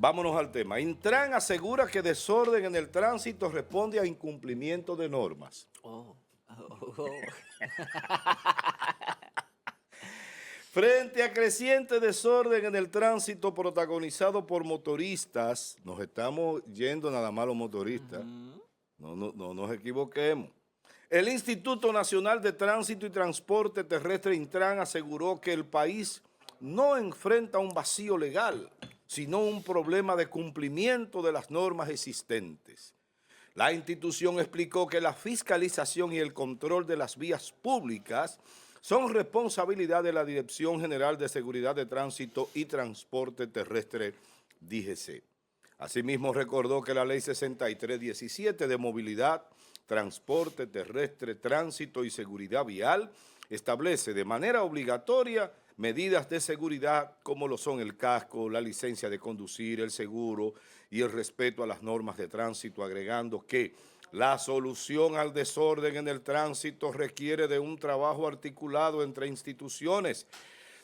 Vámonos al tema. Intran asegura que desorden en el tránsito responde a incumplimiento de normas. Frente a creciente desorden en el tránsito protagonizado por motoristas, nos estamos yendo nada más los motoristas, no nos equivoquemos. El Instituto Nacional de Tránsito y Transporte Terrestre, Intran, aseguró que el país no enfrenta un vacío legal, sino un problema de cumplimiento de las normas existentes. La institución explicó que la fiscalización y el control de las vías públicas son responsabilidad de la Dirección General de Seguridad de Tránsito y Transporte Terrestre, DGC. Asimismo, recordó que la Ley 6317 de Movilidad, Transporte Terrestre, Tránsito y Seguridad Vial establece de manera obligatoria medidas de seguridad como lo son el casco, la licencia de conducir, el seguro y el respeto a las normas de tránsito, agregando que la solución al desorden en el tránsito requiere de un trabajo articulado entre instituciones,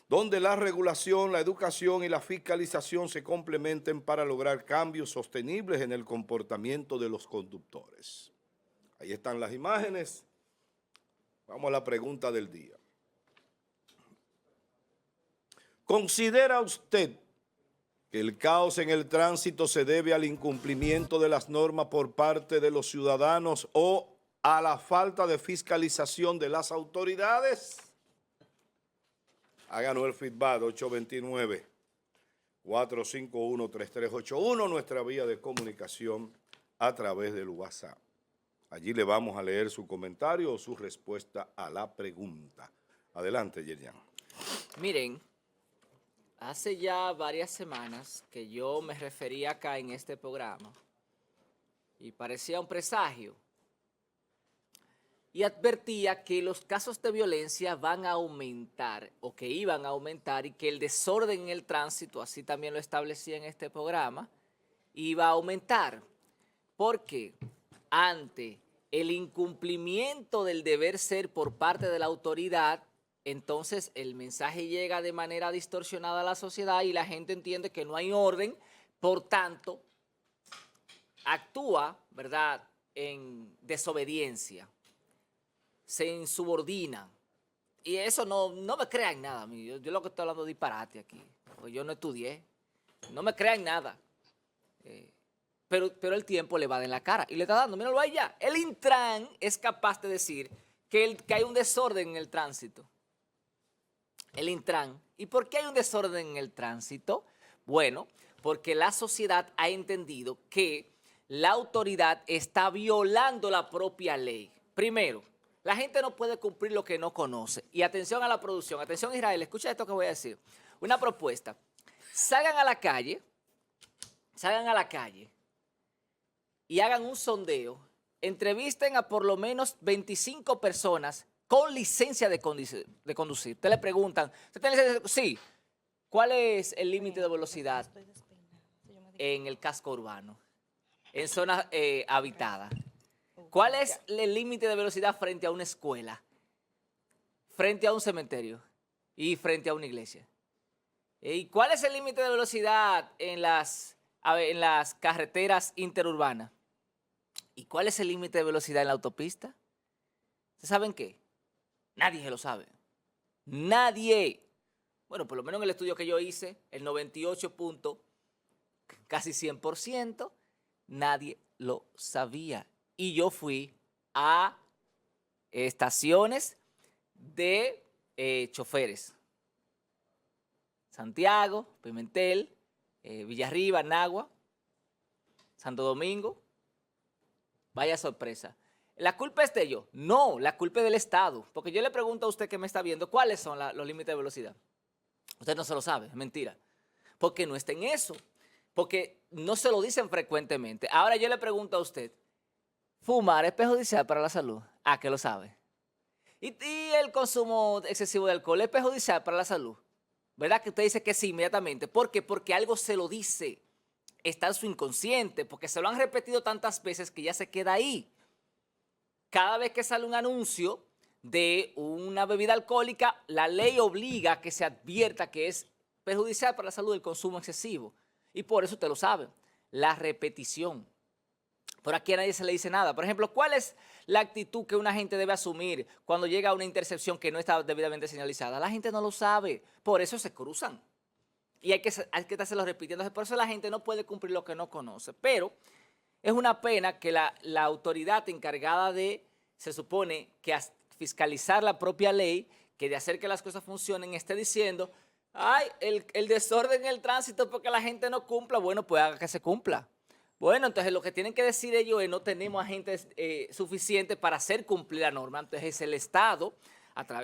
donde la regulación, la educación y la fiscalización se complementen para lograr cambios sostenibles en el comportamiento de los conductores. Ahí están las imágenes. Vamos a la pregunta del día. ¿Considera usted que el caos en el tránsito se debe al incumplimiento de las normas por parte de los ciudadanos o a la falta de fiscalización de las autoridades? Háganos el feedback, 829-451-3381, nuestra vía de comunicación a través del WhatsApp. Allí le vamos a leer su comentario o su respuesta a la pregunta. Adelante, Yerian. Miren, hace ya varias semanas que yo me refería acá en este programa y parecía un presagio y advertía que los casos de violencia van a aumentar o que iban a aumentar y que el desorden en el tránsito, así también lo establecía en este programa, iba a aumentar. Porque ante el incumplimiento del deber ser por parte de la autoridad, entonces el mensaje llega de manera distorsionada a la sociedad y la gente entiende que no hay orden, por tanto, actúa, ¿verdad?, en desobediencia, se insubordina. Y eso no me crean nada, yo lo que estoy hablando es disparate aquí, porque yo no estudié, no me crean nada. Pero el tiempo le va de la cara y le está dando, míralo ahí ya. El Intran es capaz de decir que hay un desorden en el tránsito. El Intran. ¿Y por qué hay un desorden en el tránsito? Bueno, porque la sociedad ha entendido que la autoridad está violando la propia ley. Primero, la gente no puede cumplir lo que no conoce. Y atención a la producción, atención Israel, escucha esto que voy a decir. Una propuesta, salgan a la calle y hagan un sondeo, entrevisten a por lo menos 25 personas con licencia de conducir. Ustedes le preguntan, ¿usted tiene licencia? Sí. ¿Cuál es el límite de velocidad en el casco urbano, en zonas habitadas? ¿Cuál es el límite de velocidad frente a una escuela, frente a un cementerio y frente a una iglesia? ¿Y cuál es el límite de velocidad en las carreteras interurbanas? ¿Y cuál es el límite de velocidad en la autopista? ¿Ustedes saben qué? Nadie se lo sabe. Nadie. Bueno, por lo menos en el estudio que yo hice, el 98 casi 100%, nadie lo sabía. Y yo fui a estaciones de choferes. Santiago, Pimentel, Villarriba, Nagua, Santo Domingo. Vaya sorpresa. ¿La culpa es de ellos? No, la culpa es del Estado. Porque yo le pregunto a usted que me está viendo, ¿cuáles son los límites de velocidad? Usted no se lo sabe, es mentira. Porque no está en eso. Porque no se lo dicen frecuentemente. Ahora yo le pregunto a usted, ¿fumar es perjudicial para la salud? Ah, que lo sabe. ¿Y el consumo excesivo de alcohol es perjudicial para la salud? ¿Verdad que usted dice que sí inmediatamente? ¿Por qué? Porque algo se lo dice. Está en su inconsciente, porque se lo han repetido tantas veces que ya se queda ahí. Cada vez que sale un anuncio de una bebida alcohólica, la ley obliga a que se advierta que es perjudicial para la salud el consumo excesivo. Y por eso usted lo sabe, la repetición. Por aquí a nadie se le dice nada. Por ejemplo, ¿cuál es la actitud que una gente debe asumir cuando llega a una intercepción que no está debidamente señalizada? La gente no lo sabe, por eso se cruzan. Y hay que estárselo repitiendo. Por eso la gente no puede cumplir lo que no conoce. Pero es una pena que la autoridad encargada de, se supone, que fiscalizar la propia ley, que de hacer que las cosas funcionen, esté diciendo, ay, el desorden en el tránsito porque la gente no cumpla. Bueno, pues haga que se cumpla. Bueno, entonces lo que tienen que decir ellos es no tenemos agentes suficientes para hacer cumplir la norma. Entonces el Estado,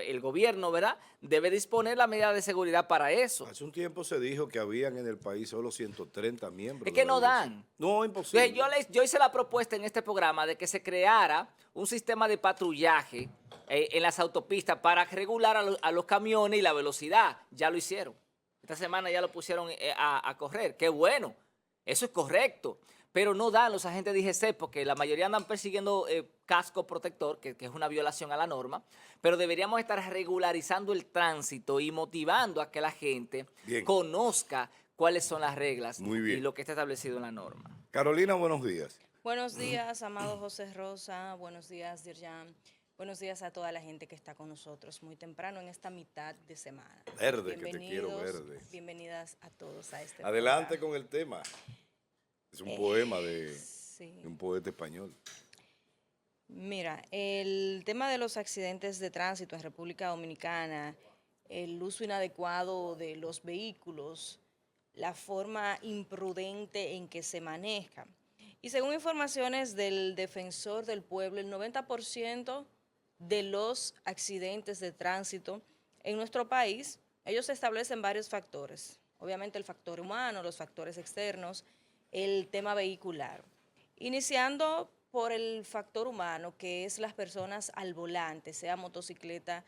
el gobierno, ¿verdad?, debe disponer la medida de seguridad para eso. Hace un tiempo se dijo que habían en el país solo 130 miembros. Es que no dan. No, imposible. Entonces, yo hice la propuesta en este programa de que se creara un sistema de patrullaje en las autopistas para regular a los camiones y la velocidad. Ya lo hicieron. Esta semana ya lo pusieron a correr. Qué bueno. Eso es correcto. Pero no dan los agentes de DGC porque la mayoría andan persiguiendo casco protector, que es una violación a la norma, pero deberíamos estar regularizando el tránsito y motivando a que la gente conozca cuáles son las reglas y lo que está establecido en la norma. Carolina, buenos días. Buenos días, amado José Rosa. Buenos días, Dirjan. Buenos días a toda la gente que está con nosotros muy temprano en esta mitad de semana. Verde, que te quiero verde. Bienvenidas a todos a este Adelante programa. con el tema. Es un poema de un poeta español. Mira, el tema de los accidentes de tránsito en República Dominicana, el uso inadecuado de los vehículos, la forma imprudente en que se maneja. Y según informaciones del Defensor del Pueblo, el 90% de los accidentes de tránsito en nuestro país, ellos establecen varios factores. Obviamente el factor humano, los factores externos, el tema vehicular. Iniciando por el factor humano, que es las personas al volante, sea motocicleta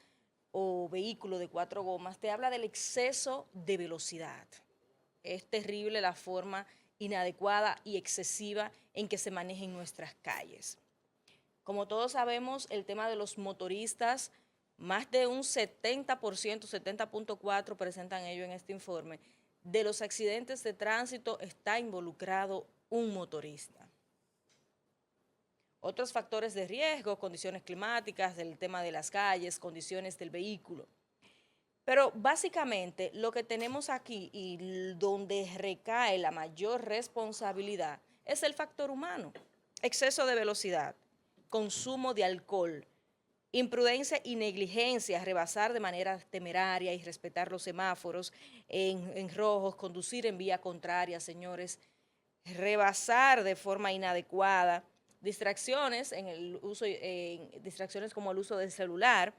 o vehículo de 4 gomas, te habla del exceso de velocidad. Es terrible la forma inadecuada y excesiva en que se manejan nuestras calles. Como todos sabemos, el tema de los motoristas, más de un 70%, 70.4% presentan ellos en este informe, de los accidentes de tránsito está involucrado un motorista. Otros factores de riesgo, condiciones climáticas, el tema de las calles, condiciones del vehículo. Pero básicamente lo que tenemos aquí y donde recae la mayor responsabilidad es el factor humano. Exceso de velocidad, consumo de alcohol, imprudencia y negligencia, rebasar de manera temeraria y respetar los semáforos en rojos, conducir en vía contraria, señores, rebasar de forma inadecuada, distracciones distracciones como el uso del celular.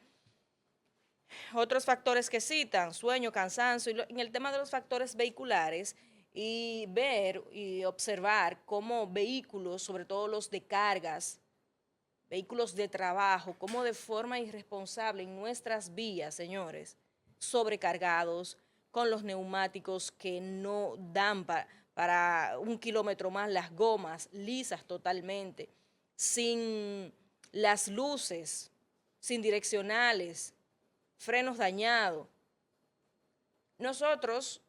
Otros factores que citan, sueño, cansancio, y en el tema de los factores vehiculares, y ver y observar cómo vehículos, sobre todo los de cargas, vehículos de trabajo, como de forma irresponsable en nuestras vías, señores, sobrecargados, con los neumáticos que no dan para 1 kilómetro más, las gomas lisas totalmente, sin las luces, sin direccionales, frenos dañados. Nosotros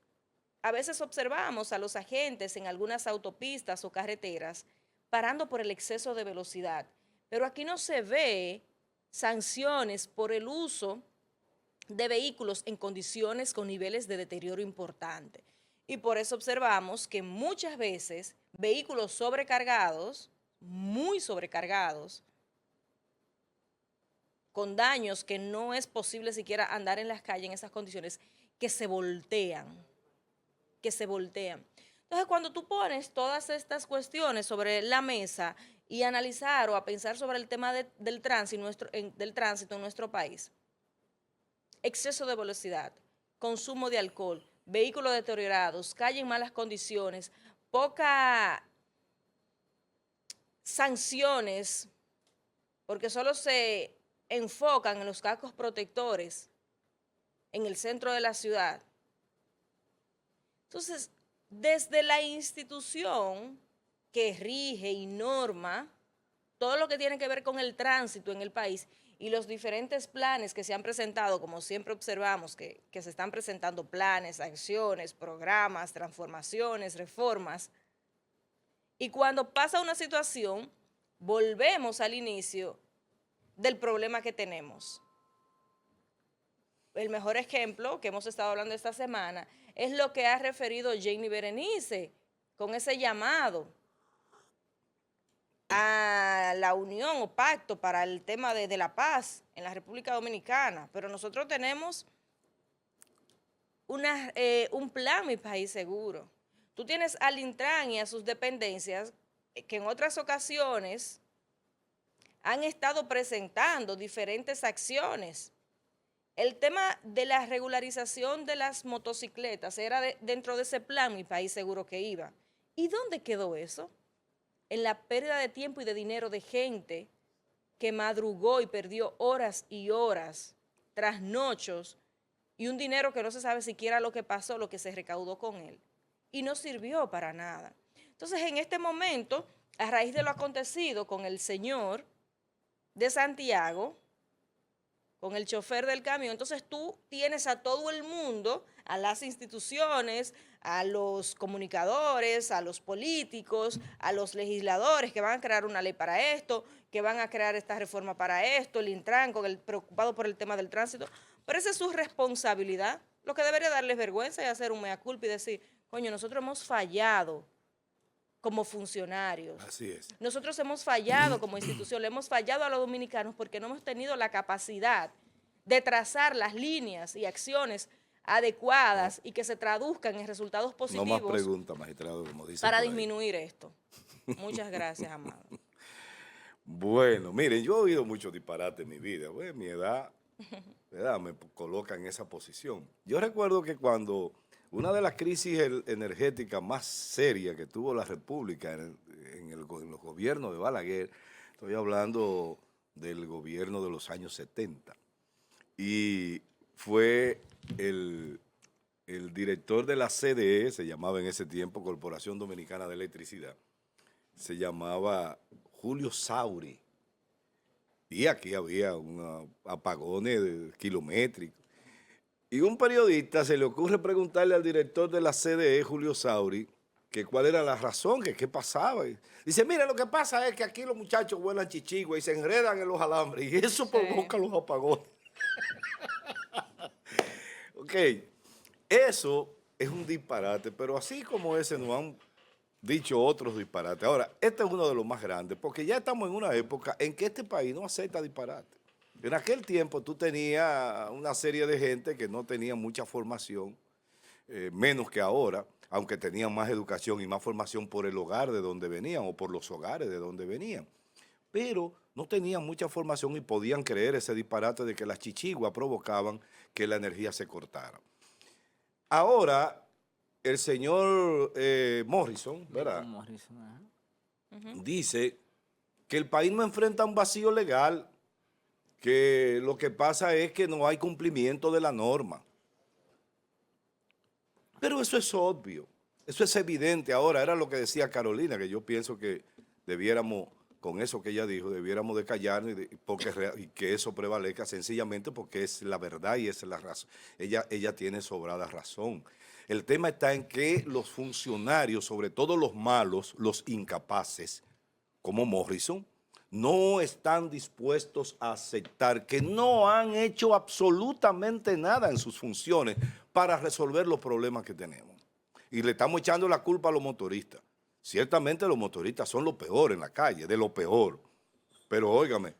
a veces observamos a los agentes en algunas autopistas o carreteras parando por el exceso de velocidad. Pero aquí no se ve sanciones por el uso de vehículos en condiciones con niveles de deterioro importante. Y por eso observamos que muchas veces vehículos sobrecargados, muy sobrecargados, con daños que no es posible siquiera andar en las calles en esas condiciones, que se voltean. Entonces, cuando tú pones todas estas cuestiones sobre la mesa y analizar o a pensar sobre el tema del tránsito en nuestro país, exceso de velocidad, consumo de alcohol, vehículos deteriorados, calle en malas condiciones, pocas sanciones, porque solo se enfocan en los cascos protectores en el centro de la ciudad. Entonces, desde la institución que rige y norma todo lo que tiene que ver con el tránsito en el país, y los diferentes planes que se han presentado, como siempre observamos, que se están presentando planes, acciones, programas, transformaciones, reformas, y cuando pasa una situación, volvemos al inicio del problema que tenemos. El mejor ejemplo que hemos estado hablando esta semana es lo que ha referido Jenny Berenice con ese llamado a la unión o pacto para el tema de la paz en la República Dominicana. Pero nosotros tenemos un plan, Mi País Seguro. Tú tienes al Intran y a sus dependencias que en otras ocasiones han estado presentando diferentes acciones. El tema de la regularización de las motocicletas era dentro de ese plan Mi País Seguro que iba. ¿Y dónde quedó eso? En la pérdida de tiempo y de dinero de gente que madrugó y perdió horas y horas, trasnochos, y un dinero que no se sabe siquiera lo que pasó, lo que se recaudó con él. Y no sirvió para nada. Entonces, en este momento, a raíz de lo acontecido con el señor de Santiago, con el chofer del camión, entonces tú tienes a todo el mundo, a las instituciones, a los comunicadores, a los políticos, a los legisladores que van a crear una ley para esto, que van a crear esta reforma para esto, el Intran preocupado por el tema del tránsito, pero esa es su responsabilidad. Lo que debería darles vergüenza es hacer un mea culpa y decir, coño, nosotros hemos fallado como funcionarios. Así es. Nosotros hemos fallado como institución, le hemos fallado a los dominicanos porque no hemos tenido la capacidad de trazar las líneas y acciones adecuadas y que se traduzcan en resultados No positivos. más preguntas, magistrado, como dice Para por ahí. disminuir esto. Muchas gracias, Amado. Bueno, miren, yo he oído muchos disparates en mi vida. Bueno, mi edad, me coloca en esa posición. Yo recuerdo que cuando una de las crisis energéticas más serias que tuvo la República en los gobiernos de Balaguer, estoy hablando del gobierno de los años 70, y fue el director de la CDE, se llamaba en ese tiempo Corporación Dominicana de Electricidad, se llamaba Julio Sauri, y aquí había apagones kilométricos. Y un periodista se le ocurre preguntarle al director de la CDE, Julio Sauri, que cuál era la razón, que qué pasaba. Y dice, mira, lo que pasa es que aquí los muchachos vuelan chichigua y se enredan en los alambres y eso provoca los apagones. Ok, eso es un disparate, pero así como ese nos han dicho otros disparates. Ahora, este es uno de los más grandes, porque ya estamos en una época en que este país no acepta disparate. En aquel tiempo tú tenías una serie de gente que no tenía mucha formación, menos que ahora, aunque tenían más educación y más formación por el hogar de donde venían o por los hogares de donde venían. Pero no tenían mucha formación y podían creer ese disparate de que las chichiguas provocaban que la energía se cortara. Ahora, el señor Morrison, ¿verdad? Dice que el país no enfrenta un vacío legal, que lo que pasa es que no hay cumplimiento de la norma. Pero eso es obvio, eso es evidente. Ahora, era lo que decía Carolina, que yo pienso que debiéramos, con eso que ella dijo, debiéramos de callarnos y que eso prevalezca sencillamente porque es la verdad y es la razón. Ella tiene sobrada razón. El tema está en que los funcionarios, sobre todo los malos, los incapaces, como Morrison, no están dispuestos a aceptar que no han hecho absolutamente nada en sus funciones para resolver los problemas que tenemos. Y le estamos echando la culpa a los motoristas. Ciertamente los motoristas son lo peor en la calle, de lo peor. Pero óigame,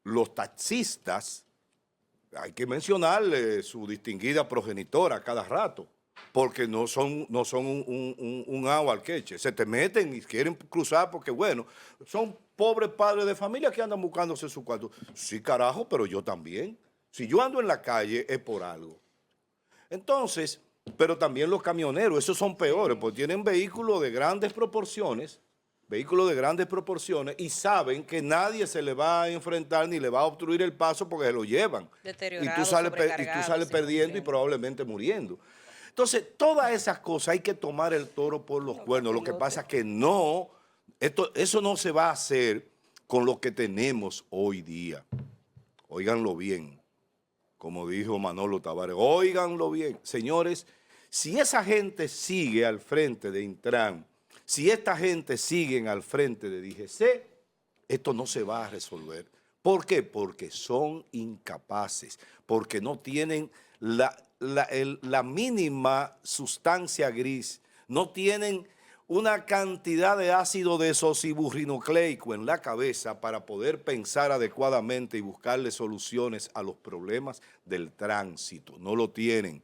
los taxistas, hay que mencionarle su distinguida progenitora cada rato, porque no son un agua al queche. Se te meten y quieren cruzar porque, bueno, son pobres padres de familia que andan buscándose su cuarto. Sí, carajo, pero yo también. Si yo ando en la calle es por algo. Entonces, pero también los camioneros, esos son peores, porque tienen vehículos de grandes proporciones, y saben que nadie se le va a enfrentar ni le va a obstruir el paso porque se lo llevan. Y tú sales perdiendo y probablemente muriendo. Entonces, todas esas cosas hay que tomar el toro por los cuernos. Lo que pasa es que no, eso no se va a hacer con lo que tenemos hoy día. óiganlo bien, como dijo Manolo Tavares, óiganlo bien. Señores, si esa gente sigue al frente de Intran, si esta gente sigue al frente de DGC, esto no se va a resolver. ¿Por qué? Porque son incapaces, porque no tienen la mínima sustancia gris, no tienen una cantidad de ácido desoxirribonucleico en la cabeza para poder pensar adecuadamente y buscarle soluciones a los problemas del tránsito. No lo tienen.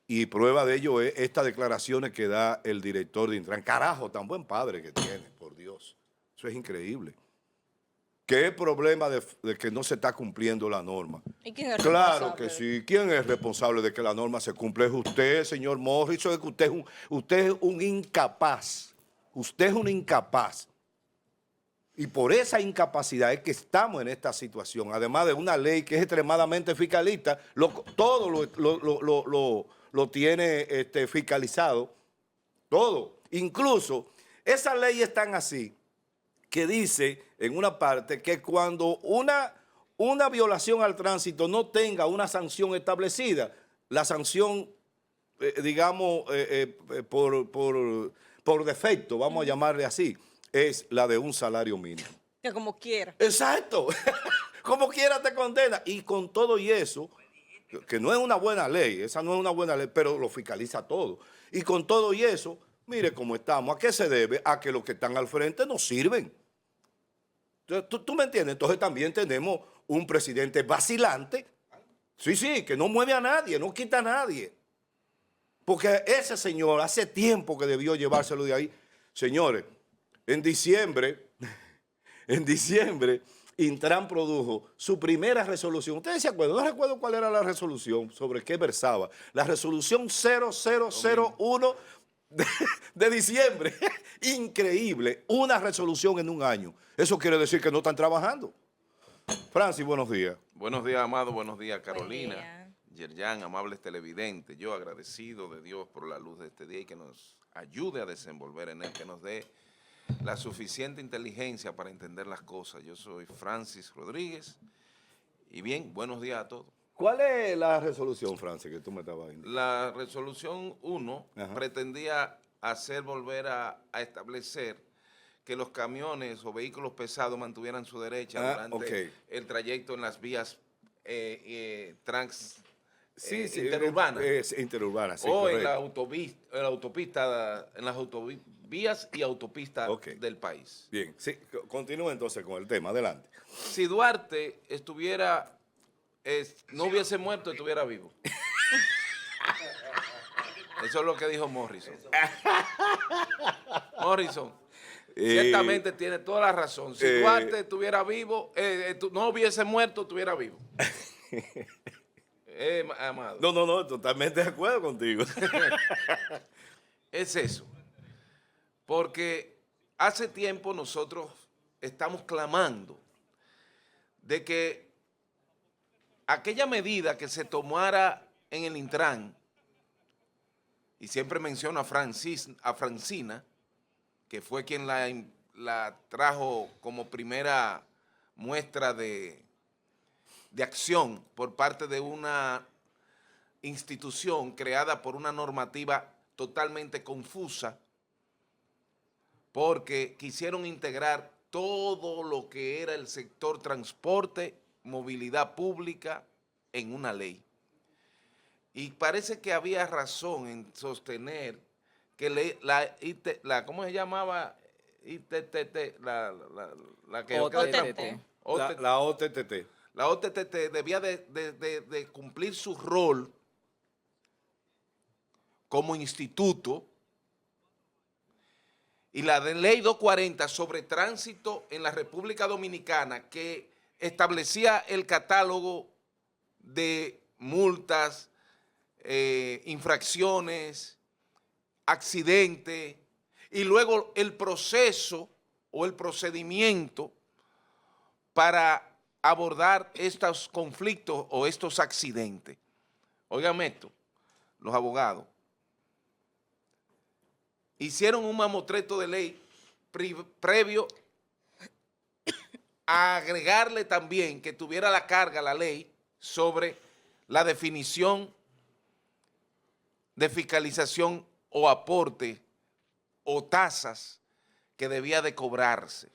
Y prueba de ello es estas declaraciones que da el director de Intran. Carajo, tan buen padre que tiene, por Dios. Eso es increíble. ¿Qué problema de que no se está cumpliendo la norma? ¿Y quién es Claro responsable? que sí. ¿Quién es responsable de que la norma se cumpla? Es usted, señor Morrison, es que usted es un incapaz. Usted es un incapaz. Y por esa incapacidad es que estamos en esta situación. Además de una ley que es extremadamente fiscalista, todo lo tiene fiscalizado. Todo. Incluso, esas leyes están así, que dice en una parte que cuando una violación al tránsito no tenga una sanción establecida, la sanción, digamos, por defecto, vamos a llamarle así, es la de un salario mínimo. Que como quiera. Exacto. Como quiera te condena. Y con todo y eso, que no es una buena ley, esa no es una buena ley, pero lo fiscaliza todo. Y con todo y eso, mire cómo estamos. ¿A qué se debe? A que los que están al frente no sirven. Entonces, ¿tú me entiendes? Entonces también tenemos un presidente vacilante, sí, que no mueve a nadie, no quita a nadie. Porque ese señor hace tiempo que debió llevárselo de ahí. Señores, en diciembre, Intran produjo su primera resolución. ¿Ustedes se acuerdan? No recuerdo cuál era la resolución, sobre qué versaba. La resolución 0001 de diciembre. Increíble. Una resolución en un año. Eso quiere decir que no están trabajando. Francis, buenos días. Buenos días, Amado. Buenos días, Buen Carolina. día. Yerjan, amables televidentes. Yo agradecido de Dios por la luz de este día y que nos ayude a desenvolver en él, que nos dé la suficiente inteligencia para entender las cosas. Yo soy Francis Rodríguez y bien, buenos días a todos. ¿Cuál es la resolución, Francis, que tú me estabas diciendo? La resolución 1 Ajá. pretendía hacer volver a establecer que los camiones o vehículos pesados mantuvieran su derecha durante el trayecto en las vías interurbanas. Interurbanas, sí, o correcto. en las autovías y autopistas del país. Bien, sí, continúa entonces con el tema, adelante. Si Duarte no hubiese muerto, estuviera vivo. Eso es lo que dijo Morrison. Morrison, ciertamente tiene toda la razón. Si Duarte estuviera vivo, no hubiese muerto, estuviera vivo. Amado. No, totalmente de acuerdo contigo. Es eso. Porque hace tiempo nosotros estamos clamando de que aquella medida que se tomara en el Intran, y siempre menciono a Francina, que fue quien la trajo como primera muestra de acción por parte de una institución creada por una normativa totalmente confusa, porque quisieron integrar todo lo que era el sector transporte, movilidad pública en una ley. Y parece que había razón en sostener que ¿cómo se llamaba? ITTT, la OTTT. La OTTT debía de cumplir su rol como instituto, y la de ley 240 sobre tránsito en la República Dominicana, que establecía el catálogo de multas, infracciones, accidentes, y luego el proceso o el procedimiento para abordar estos conflictos o estos accidentes. Óigame esto, los abogados hicieron un mamotreto de ley previo a agregarle también que tuviera la carga la ley sobre la definición de fiscalización o aporte o tasas que debía de cobrarse.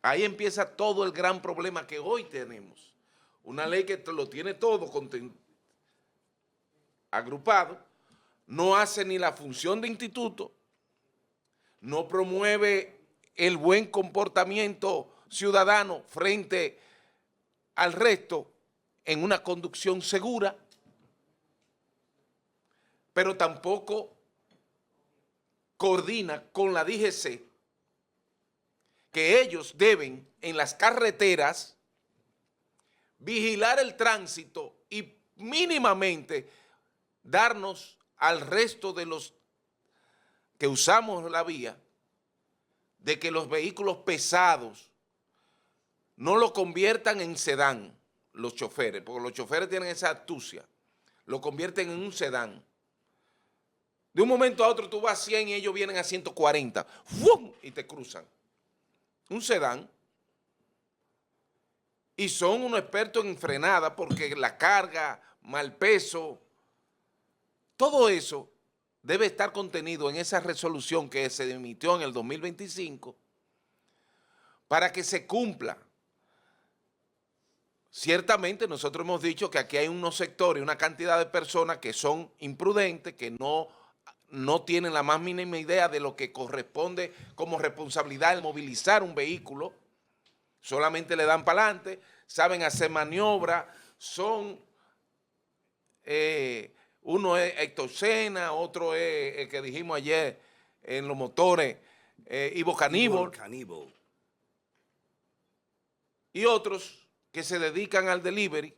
Ahí empieza todo el gran problema que hoy tenemos. Una ley que lo tiene todo agrupado, no hace ni la función de instituto, no promueve el buen comportamiento ciudadano frente al resto en una conducción segura, pero tampoco coordina con la DGC que ellos deben en las carreteras vigilar el tránsito y mínimamente darnos al resto de los que usamos la vía de que los vehículos pesados no lo conviertan en sedán, los choferes, porque los choferes tienen esa astucia, lo convierten en un sedán. De un momento a otro tú vas a 100 y ellos vienen a 140, ¡fum!, y te cruzan. Un sedán. Y son unos expertos en frenada porque la carga, mal peso, todo eso debe estar contenido en esa resolución que se emitió en el 2025 para que se cumpla. Ciertamente nosotros hemos dicho que aquí hay unos sectores, una cantidad de personas que son imprudentes, que no tienen la más mínima idea de lo que corresponde como responsabilidad el movilizar un vehículo, solamente le dan para adelante, saben hacer maniobra, son, uno es Héctor Sena, otro es el que dijimos ayer en los motores, Ivo Caníbal, y otros que se dedican al delivery,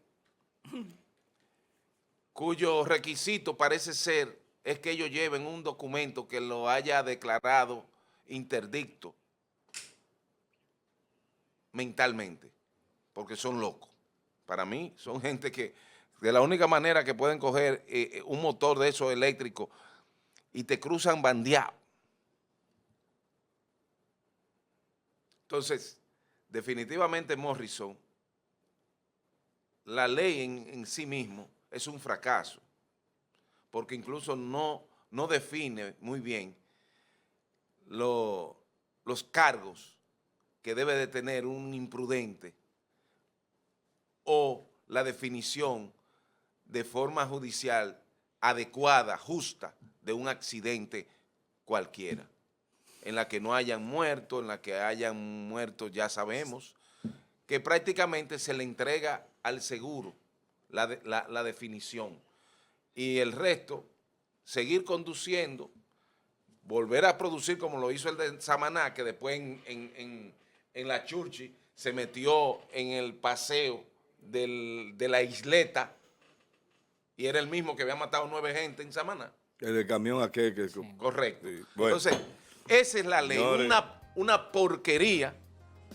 cuyo requisito parece ser es que ellos lleven un documento que lo haya declarado interdicto mentalmente, porque son locos. Para mí son gente que de la única manera que pueden coger un motor de esos eléctricos y te cruzan bandeado. Entonces, definitivamente Morrison, la ley en sí mismo es un fracaso, porque incluso no define muy bien los cargos que debe de tener un imprudente o la definición de forma judicial adecuada, justa, de un accidente cualquiera, en la que no hayan muerto, en la que hayan muerto ya sabemos, que prácticamente se le entrega al seguro la definición y el resto seguir conduciendo, volver a producir como lo hizo el de Samaná, que después en la Churchi se metió en el paseo de la isleta y era el mismo que había matado 9 gente en Samaná. El camión aquel que... Sí. Correcto. Sí, bueno. Entonces, esa es la ley, Señores, una porquería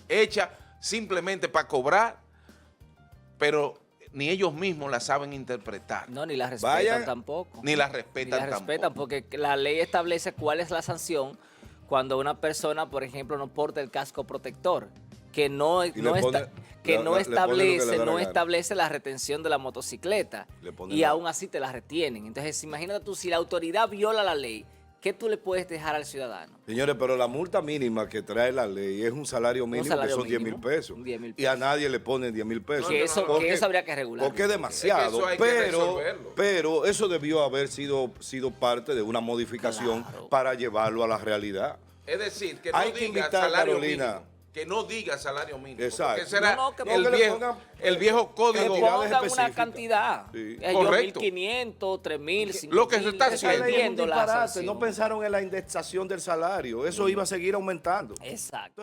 hecha simplemente para cobrar, pero ni ellos mismos la saben interpretar, No, ni la respetan Vayan- tampoco. ni la Ni respetan la respetan tampoco. porque la ley establece cuál es la sanción cuando una persona, por ejemplo, no porta el casco protector, que no, le no, pone- esta- que le no pone lo que le da establece, la no gana. establece la retención de la motocicleta Le pone y la- aún así te la retienen. Entonces, imagínate tú, si la autoridad viola la ley, ¿qué tú le puedes dejar al ciudadano? Señores, pero la multa mínima que trae la ley es un salario mínimo salario que son 10 mínimo, mil pesos. 10.000 Y a pesos. nadie le ponen 10 mil pesos. Que eso, Porque- que eso habría que regular. Porque es demasiado, Es que eso hay que resolverlo. pero eso debió haber sido parte de una modificación Claro. para llevarlo a la realidad. Es decir, que Hay no que diga invitar, salario Carolina. mínimo. Que no diga salario mínimo. Exacto. Porque ese era No, que le el pongan- viejo Que código. cantidades pongan una específicas. cantidad. Sí. Yo, Correcto. 1.500, 3.000, 5.000. Lo que se está Esa ley es un dependiendo la disparate. sanción. No pensaron en la indexación del salario. Eso iba a seguir aumentando. Exacto.